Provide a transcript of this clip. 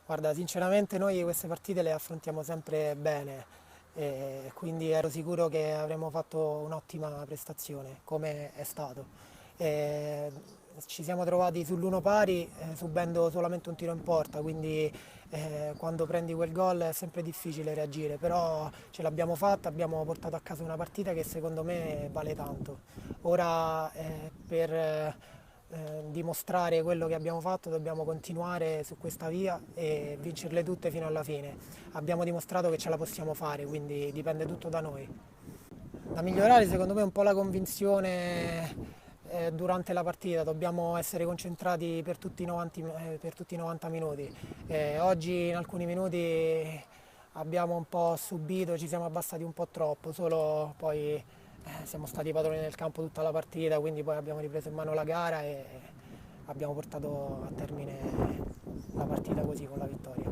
Guarda, sinceramente noi queste partite le affrontiamo sempre bene, e quindi ero sicuro che avremmo fatto un'ottima prestazione, come è stato. E ci siamo trovati sull'uno pari, subendo solamente un tiro in porta, quindi quando prendi quel gol è sempre difficile reagire, però ce l'abbiamo fatta, abbiamo portato a casa una partita che secondo me vale tanto. Ora per dimostrare quello che abbiamo fatto, dobbiamo continuare su questa via e vincerle tutte fino alla fine. Abbiamo dimostrato che ce la possiamo fare, quindi dipende tutto da noi. Da migliorare secondo me è un po' la convinzione durante la partita, dobbiamo essere concentrati per tutti i 90 minuti. Oggi in alcuni minuti abbiamo un po' subito, ci siamo abbassati un po' troppo, solo poi siamo stati padroni del campo tutta la partita, quindi poi abbiamo ripreso in mano la gara e abbiamo portato a termine la partita così con la vittoria.